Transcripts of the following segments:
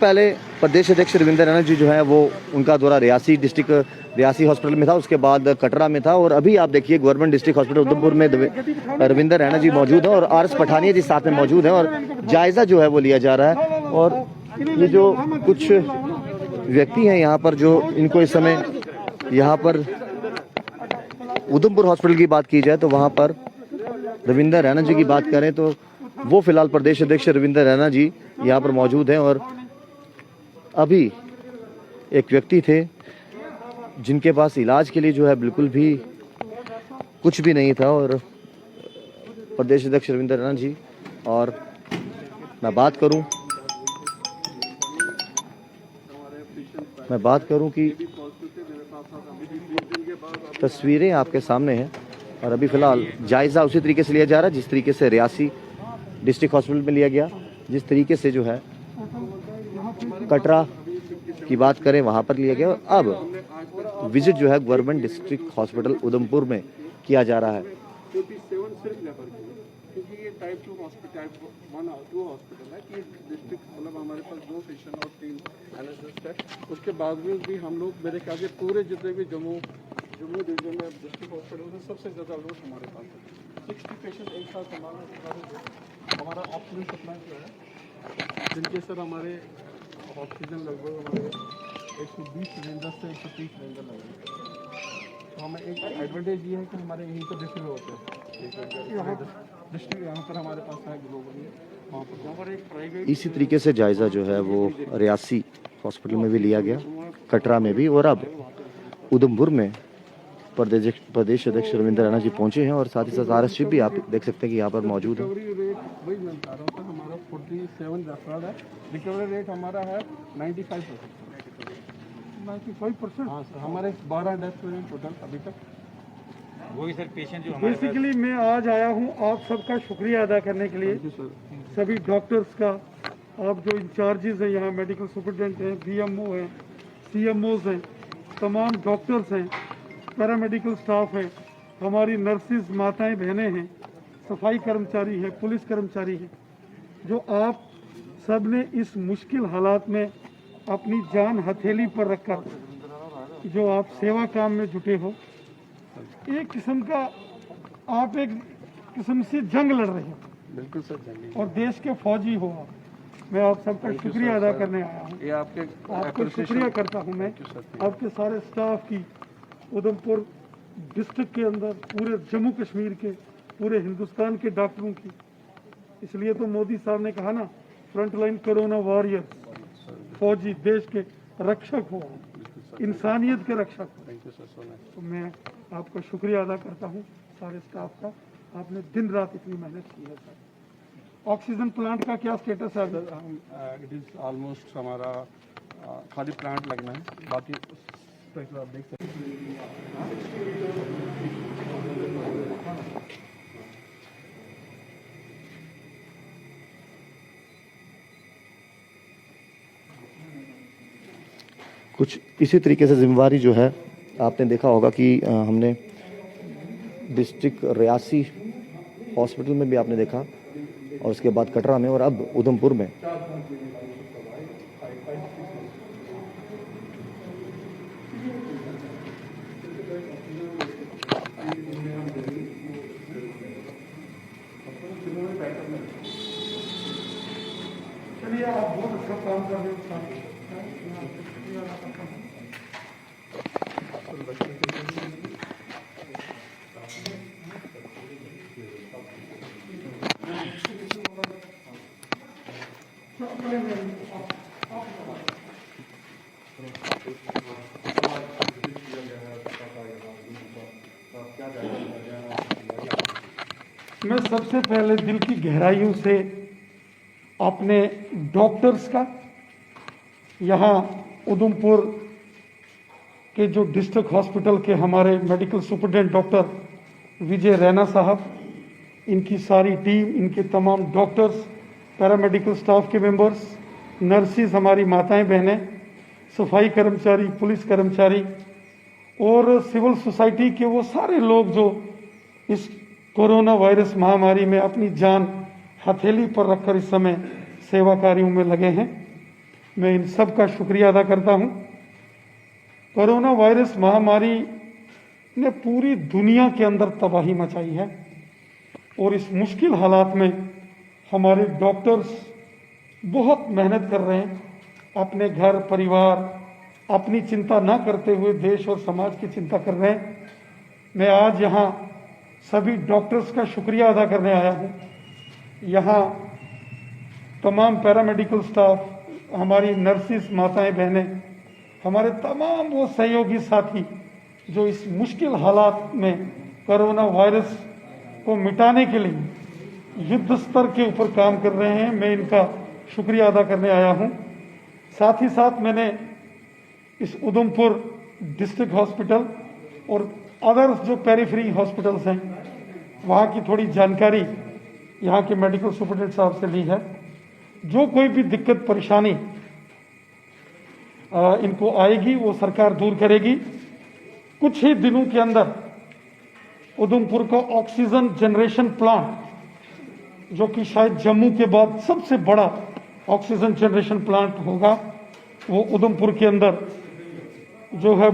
पहले प्रदेश अध्यक्ष रविंदर रैना जी जो है वो उनका दौरा रियासी डिस्ट्रिक्ट रियासी हॉस्पिटल में था, उसके बाद कटरा में था, और अभी आप देखिए गवर्नमेंट डिस्ट्रिक्ट हॉस्पिटल उधमपुर में रविंदर रैना जी मौजूद हैं और आर एस पठानिया जी साथ में मौजूद हैं और जायज़ा जो है वो लिया जा रहा है। और ये जो कुछ व्यक्ति हैं यहाँ पर, जो इनको इस समय यहाँ पर उधमपुर हॉस्पिटल की बात की जाए तो वहाँ पर रविंदर रैना जी की बात करें तो वो फिलहाल प्रदेश अध्यक्ष रविंदर रैना जी यहाँ पर मौजूद हैं। और अभी एक व्यक्ति थे जिनके पास इलाज के लिए जो है बिल्कुल भी कुछ भी नहीं था, और प्रदेश अध्यक्ष रविंदर रैना जी, और मैं बात करूं कि तस्वीरें आपके सामने हैं और अभी फ़िलहाल जायज़ा उसी तरीके से लिया जा रहा है जिस तरीके से रियासी डिस्ट्रिक्ट हॉस्पिटल में लिया गया, जिस तरीके से जो है कटरा की बात करें वहाँ पर लिया गया। अब विजिट जो है गवर्नमेंट डिस्ट्रिक्ट हॉस्पिटल उधमपुर में किया जा रहा है। क्योंकि ये टाइप 2 हॉस्पिटल है कि डिस्ट्रिक्ट मतलब हमारे पास 2 सेशन और 3 एनेस्थेसिस्ट है। उसके बावजूद भी हम लोग मेरे ख्याल से पूरे जितने भी जम्मू डिवीजन में डिस्ट्रिक्ट हॉस्पिटल है सबसे ज़्यादा लोग हमारे पास है। 60 पेशेंट एक साथ हमारा ऑक्सीजन सप्लाई जो है, जिनके सर हमारे ऑक्सीजन लगभग हमारे 120 सिलेंडर से 130 सिलेंडर लगे। तो हमें एक एडवांटेज ये है कि हमारे यहीं पर डिस्ट्रिक्ट होते हैं, डिस्ट्रिक्ट यहाँ पर हमारे पास है ग्लोबली, वहाँ पर एक प्राइवेट। इसी तरीके से जायज़ा जो है वो रियासी हॉस्पिटल में भी लिया गया, कटरा में भी, और अब उधमपुर में प्रदेश अध्यक्ष रविंदर रैना जी पहुंचे हैं और साथ ही साथ आर एस भी आप देख सकते हैं कि यहाँ पर मौजूद है। वही मैं बता रहा हूँ, हमारा 47 रेफरल है, रिकवरी रेट हमारा है 95%। हाँ सर, हमारे 12 डेथ हुए टोटल अभी तक। वही सर पेशेंट जो बेसिकली मैं आज आया हूँ आप सबका शुक्रिया अदा करने के लिए, सभी डॉक्टर्स का, आप जो इंचार्जेस हैं यहाँ, मेडिकल सुपरिटेंडेंट हैं, बीएमओ हैं, सीएमओज हैं, तमाम डॉक्टर्स हैं, पैरामेडिकल स्टाफ है, हमारी नर्सिस माताएं बहनें हैं, सफाई कर्मचारी हैं, पुलिस कर्मचारी हैं, जो आप सब ने इस मुश्किल हालात में अपनी जान हथेली पर रखकर जो आप सेवा काम में जुटे हो, एक किस्म का आप एक किस्म से जंग लड़ रहे हो। बिल्कुल सर, जंग और देश के फौजी हो आप। मैं आप सबका शुक्रिया अदा करने आया हूँ। ये आपको शुक्रिया करता हूँ मैं, आपके सारे स्टाफ की, उधमपुर डिस्ट्रिक्ट के अंदर, पूरे जम्मू कश्मीर के, पूरे हिंदुस्तान के डॉक्टरों की। इसलिए तो मोदी साहब ने कहा ना, फ्रंट लाइन कोरोना वॉरियर्स, फौजी देश के रक्षक हो, इंसानियत के रक्षक हो। तो मैं आपका शुक्रिया अदा करता हूँ सारे स्टाफ का, आपने दिन रात इतनी मेहनत की है सर। ऑक्सीजन प्लांट का क्या स्टेटस है सर? हम इट इज़ ऑलमोस्ट हमारा खाली प्लांट लगना है, बाकी आप देख सकते हैं। कुछ इसी तरीके से जिम्मेवारी जो है आपने देखा होगा कि हमने डिस्ट्रिक्ट रियासी हॉस्पिटल में भी आपने देखा, और उसके बाद कटरा में, और अब उधमपुर में। चलिए आप बहुत अच्छा काम कर रहे हो। मैं सबसे पहले दिल की गहराइयों से अपने डॉक्टर्स का, यहाँ उधमपुर के जो डिस्ट्रिक्ट हॉस्पिटल के हमारे मेडिकल सुपरिटेंडेंट डॉक्टर विजय रैना साहब, इनकी सारी टीम, इनके तमाम डॉक्टर्स, पैरामेडिकल स्टाफ के मेंबर्स, नर्सिस, हमारी माताएं बहनें, सफाई कर्मचारी, पुलिस कर्मचारी और सिविल सोसाइटी के वो सारे लोग जो इस कोरोना वायरस महामारी में अपनी जान हथेली पर रखकर इस समय सेवा कार्यों में लगे हैं। मैं इन सब का शुक्रिया अदा करता हूं। कोरोना वायरस महामारी ने पूरी दुनिया के अंदर तबाही मचाई है और इस मुश्किल हालात में हमारे डॉक्टर्स बहुत मेहनत कर रहे हैं, अपने घर परिवार अपनी चिंता ना करते हुए देश और समाज की चिंता कर रहे हैं। मैं आज यहाँ सभी डॉक्टर्स का शुक्रिया अदा करने आया हूँ। यहाँ तमाम पैरामेडिकल स्टाफ, हमारी नर्सिस माताएं बहनें, हमारे तमाम वो सहयोगी साथी जो इस मुश्किल हालात में कोरोना वायरस को मिटाने के लिए युद्ध स्तर के ऊपर काम कर रहे हैं, मैं इनका शुक्रिया अदा करने आया हूं। साथ ही साथ मैंने इस उधमपुर डिस्ट्रिक्ट हॉस्पिटल और अदर्स जो पेरिफेरी हॉस्पिटल्स हैं वहाँ की थोड़ी जानकारी यहाँ के मेडिकल सुपरिटेंडेंट साहब से ली है। जो कोई भी दिक्कत परेशानी इनको आएगी वो सरकार दूर करेगी। कुछ ही दिनों के अंदर उधमपुर का ऑक्सीजन जनरेशन प्लांट, जो कि शायद जम्मू के बाद सबसे बड़ा ऑक्सीजन जनरेशन प्लांट होगा, वो उधमपुर के अंदर जो है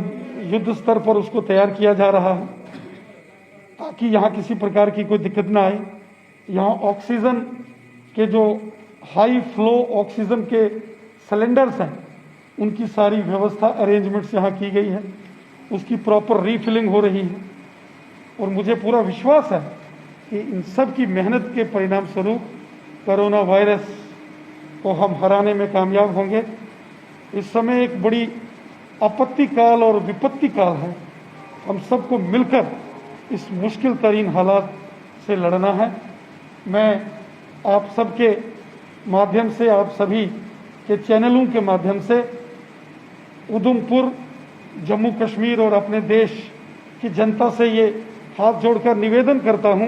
युद्ध स्तर पर उसको तैयार किया जा रहा है ताकि यहाँ किसी प्रकार की कोई दिक्कत ना आए। यहाँ ऑक्सीजन के जो हाई फ्लो ऑक्सीजन के सिलेंडर्स हैं उनकी सारी व्यवस्था अरेंजमेंट्स यहाँ की गई है, उसकी प्रॉपर रीफिलिंग हो रही है और मुझे पूरा विश्वास है कि इन सब की मेहनत के परिणाम स्वरूप कोरोना वायरस को हम हराने में कामयाब होंगे। इस समय एक बड़ी आपत्ति काल और विपत्ति काल है, हम सबको मिलकर इस मुश्किल तरीन हालात से लड़ना है। मैं आप सबके माध्यम से, आप सभी के चैनलों के माध्यम से उधमपुर, जम्मू कश्मीर और अपने देश की जनता से ये हाथ जोड़कर निवेदन करता हूं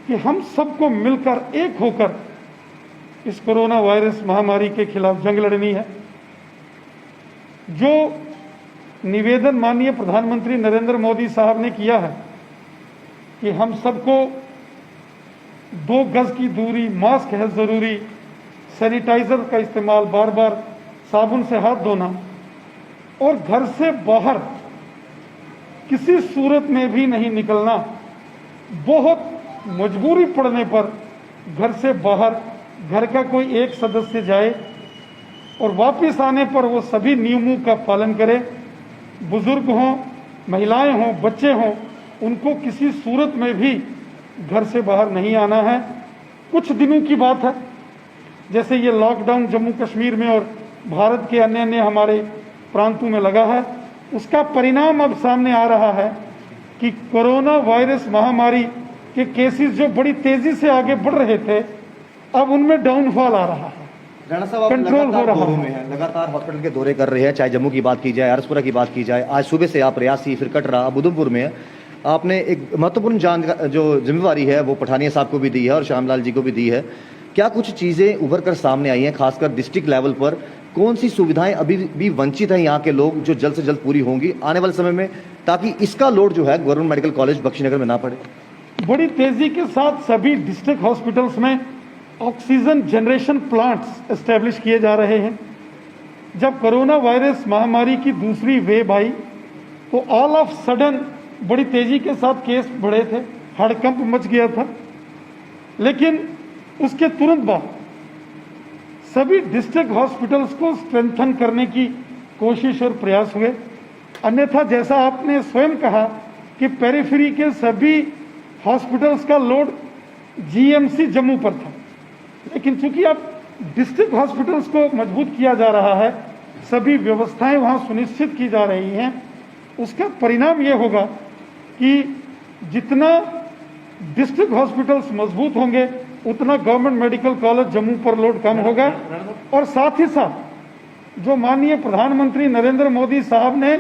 कि हम सबको मिलकर एक होकर इस कोरोना वायरस महामारी के खिलाफ जंग लड़नी है। जो निवेदन माननीय प्रधानमंत्री नरेंद्र मोदी साहब ने किया है कि हम सबको 2 गज की दूरी, मास्क है जरूरी, सैनिटाइजर का इस्तेमाल, बार बार साबुन से हाथ धोना और घर से बाहर किसी सूरत में भी नहीं निकलना, बहुत मजबूरी पड़ने पर घर से बाहर घर का कोई एक सदस्य जाए और वापस आने पर वो सभी नियमों का पालन करे। बुजुर्ग हों, महिलाएं हों, बच्चे हों, उनको किसी सूरत में भी घर से बाहर नहीं आना है। कुछ दिनों की बात है, जैसे ये लॉकडाउन जम्मू कश्मीर में और भारत के अन्य अन्य हमारे प्रांतों में लगा है, उसका परिणाम अब सामने आ रहा है कि कोरोना वायरस महामारी के केसेस जो बड़ी तेजी से आगे बढ़ रहे थे, अब उनमें डाउनफॉल आ रहा है, राणा साहब आप कंट्रोल हो लगातार रहा दौरों में हैं, लगातार हॉस्पिटल के दौरे कर रहे हैं, चाहे जम्मू की बात की जाए, हरसपुरा की बात की जाए। आज सुबह से आप रियासी, फिर कटरा, अब उधमपुर में आपने एक महत्वपूर्ण जो जिम्मेवारी है वो पठानिया साहब को भी दी है और श्यामलाल जी को भी दी है। क्या कुछ चीजें उभर कर सामने आई हैं, खासकर डिस्ट्रिक्ट लेवल पर कौन सी सुविधाएं अभी भी वंचित हैं यहाँ के लोग, जो जल्द से जल्द पूरी होंगी आने वाले समय में, ताकि इसका लोड जो है गवर्नमेंट मेडिकल कॉलेज बख्शीनगर में ना पड़े? बड़ी तेजी के साथ सभी डिस्ट्रिक्ट हॉस्पिटल्स में ऑक्सीजन जनरेशन प्लांट्स एस्टेब्लिश किए जा रहे हैं। जब कोरोना वायरस महामारी की दूसरी वेव आई तो ऑल ऑफ सडन बड़ी तेजी के साथ केस बढ़े थे, हड़कंप मच गया था, लेकिन उसके तुरंत बाद सभी डिस्ट्रिक्ट हॉस्पिटल्स को स्ट्रेंथन करने की कोशिश और प्रयास हुए। अन्यथा जैसा आपने स्वयं कहा कि पेरिफेरी के सभी हॉस्पिटल्स का लोड जीएमसी जम्मू पर था, लेकिन चूंकि अब डिस्ट्रिक्ट हॉस्पिटल्स को मजबूत किया जा रहा है, सभी व्यवस्थाएं वहां सुनिश्चित की जा रही हैं, उसका परिणाम यह होगा कि जितना डिस्ट्रिक्ट हॉस्पिटल्स मजबूत होंगे उतना गवर्नमेंट मेडिकल कॉलेज जम्मू पर लोड कम होगा। और साथ ही साथ जो माननीय प्रधानमंत्री नरेंद्र मोदी साहब ने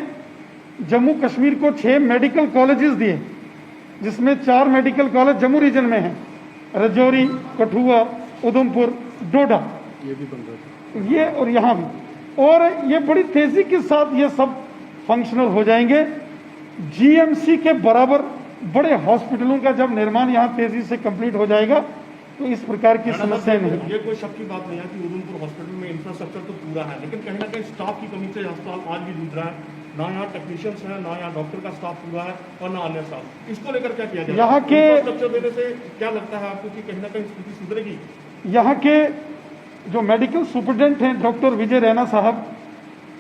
जम्मू कश्मीर को 6 मेडिकल कॉलेजेस दिए, जिसमें 4 मेडिकल कॉलेज जम्मू रीजन में हैं, राजौरी, कठुआ, उधमपुर, डोडा, ये भी बन रहा है, ये और यहाँ भी, और ये बड़ी तेजी के साथ ये सब फंक्शनल हो जाएंगे। जीएमसी के बराबर बड़े हॉस्पिटलों का जब निर्माण यहाँ तेजी से कंप्लीट हो जाएगा तो इस प्रकार की समस्याएं नहीं। ये कोई शक की बात नहीं है कि उधमपुर हॉस्पिटल में इंफ्रास्ट्रक्चर तो पूरा है, लेकिन कहीं ना कहीं स्टाफ की कमी से अस्पताल आज भी जूझ रहा है। ना यहाँ टेक्नीशियंस हैं, ना यहाँ डॉक्टर का स्टाफ पूरा है और ना अन्य स्टाफ। इसको लेकर क्या किया जाए? यहाँ के इंफ्रास्ट्रक्चर देने से क्या लगता है आपको कि कहीं ना कहीं स्थिति सुधरेगी? यहाँ के जो मेडिकल सुपरिटेंडेंट हैं डॉक्टर विजय रैना साहब,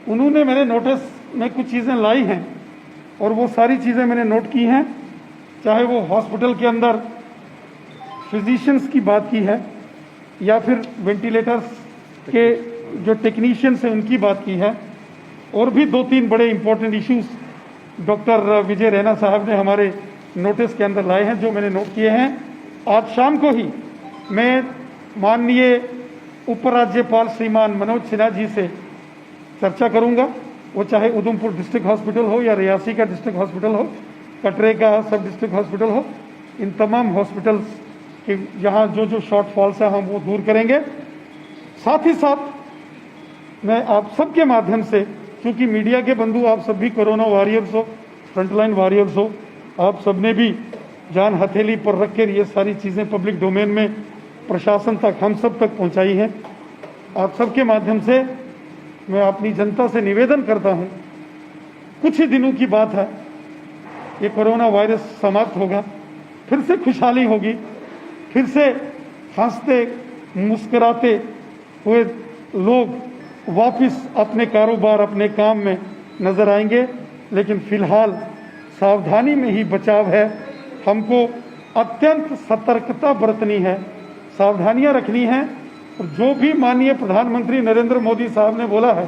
उन्होंने मेरे नोटिस में कुछ चीज़ें लाई हैं और वो सारी चीज़ें मैंने नोट की हैं। चाहे वो हॉस्पिटल के अंदर फिजिशियंस की बात की है या फिर वेंटिलेटर्स के जो टेक्नीशियंस हैं उनकी बात की है, और भी 2-3 बड़े इंपॉर्टेंट इश्यूज डॉक्टर विजय रैना साहब ने हमारे नोटिस के अंदर लाए हैं, जो मैंने नोट किए हैं। आज शाम को ही मैं माननीय उपराज्यपाल श्रीमान मनोज सिन्हा जी से चर्चा करूंगा। वो चाहे उधमपुर डिस्ट्रिक्ट हॉस्पिटल हो या रियासी का डिस्ट्रिक्ट हॉस्पिटल हो, कटरे का सब डिस्ट्रिक्ट हॉस्पिटल हो, इन तमाम हॉस्पिटल्स के यहाँ जो जो शॉर्टफॉल्स हैं हम वो दूर करेंगे। साथ ही साथ मैं आप सबके माध्यम से, क्योंकि मीडिया के बंधु आप सब भी कोरोना वॉरियर्स हो, फ्रंटलाइन वॉरियर्स हो, आप सब ने भी जान हथेली पर रख कर ये सारी चीज़ें पब्लिक डोमेन में प्रशासन तक, हम सब तक पहुंचाई हैं। आप सबके माध्यम से मैं अपनी जनता से निवेदन करता हूं, कुछ ही दिनों की बात है, ये कोरोना वायरस समाप्त होगा, फिर से खुशहाली होगी, फिर से हंसते मुस्कुराते हुए लोग वापस अपने कारोबार, अपने काम में नजर आएंगे। लेकिन फिलहाल सावधानी में ही बचाव है। हमको अत्यंत सतर्कता बरतनी है, सावधानियां रखनी हैं। और जो भी माननीय प्रधानमंत्री नरेंद्र मोदी साहब ने बोला है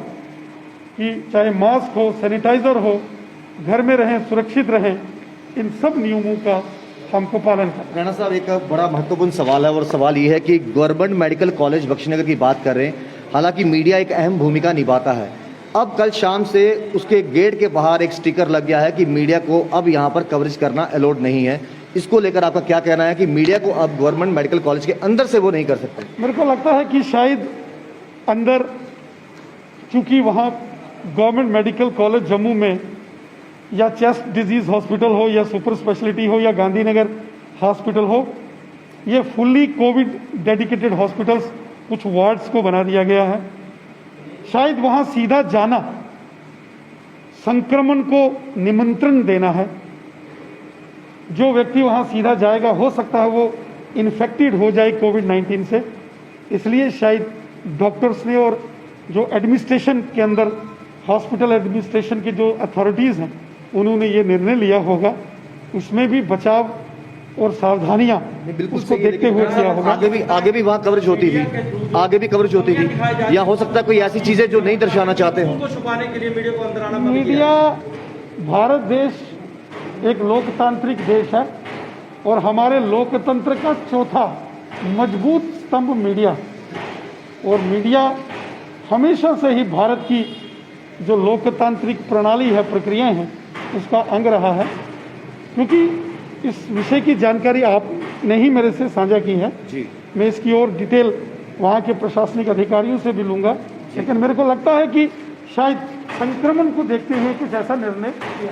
कि चाहे मास्क हो, सैनिटाइजर हो, घर में रहें, सुरक्षित रहें, इन सब नियमों का हमको पालन करना है। राणा साहब, एक बड़ा महत्वपूर्ण सवाल है और सवाल ये है कि गवर्नमेंट मेडिकल कॉलेज बख्शीनगर की बात कर रहे हैं। हालांकि मीडिया एक अहम भूमिका निभाता है। अब कल शाम से उसके गेट के बाहर एक स्टिकर लग गया है कि मीडिया को अब यहाँ पर कवरेज करना अलाउड नहीं है। इसको लेकर आपका क्या कहना है कि मीडिया को अब गवर्नमेंट मेडिकल कॉलेज के अंदर से वो नहीं कर सकते? मेरे को लगता है कि शायद अंदर, चूंकि वहाँ गवर्नमेंट मेडिकल कॉलेज जम्मू में या चेस्ट डिजीज हॉस्पिटल हो या सुपर स्पेशलिटी हो या गांधीनगर हॉस्पिटल हो, ये फुल्ली कोविड डेडिकेटेड हॉस्पिटल्स, कुछ वार्ड्स को बना दिया गया है। शायद वहाँ सीधा जाना संक्रमण को निमंत्रण देना है। जो व्यक्ति वहाँ सीधा जाएगा, हो सकता है वो इन्फेक्टेड हो जाए कोविड-19 से। इसलिए शायद डॉक्टर्स ने और जो एडमिनिस्ट्रेशन के अंदर, हॉस्पिटल एडमिनिस्ट्रेशन की जो अथॉरिटीज़ हैं, उन्होंने ये निर्णय लिया होगा। उसमें भी बचाव और सावधानियां उसको देखते हुए किया होगा। आगे भी वहाँ कवरेज होती थी, आगे भी कवरेज होती थी, या हो सकता है कोई ऐसी चीजें जो नहीं दर्शाना चाहते हो? छुपाने के लिए मीडिया को अंदर आना। मीडिया, भारत देश एक लोकतांत्रिक देश है और हमारे लोकतंत्र का चौथा मजबूत स्तंभ मीडिया, और मीडिया हमेशा से ही भारत की जो लोकतांत्रिक प्रणाली है, प्रक्रियाएं हैं, उसका अंग रहा है। क्योंकि इस विषय की जानकारी आपने ही मेरे से साझा की है जी। मैं इसकी और डिटेल वहाँ के प्रशासनिक अधिकारियों से भी लूँगा, लेकिन मेरे को लगता है कि शायद संक्रमण को देखते हुए कुछ ऐसा निर्णय किया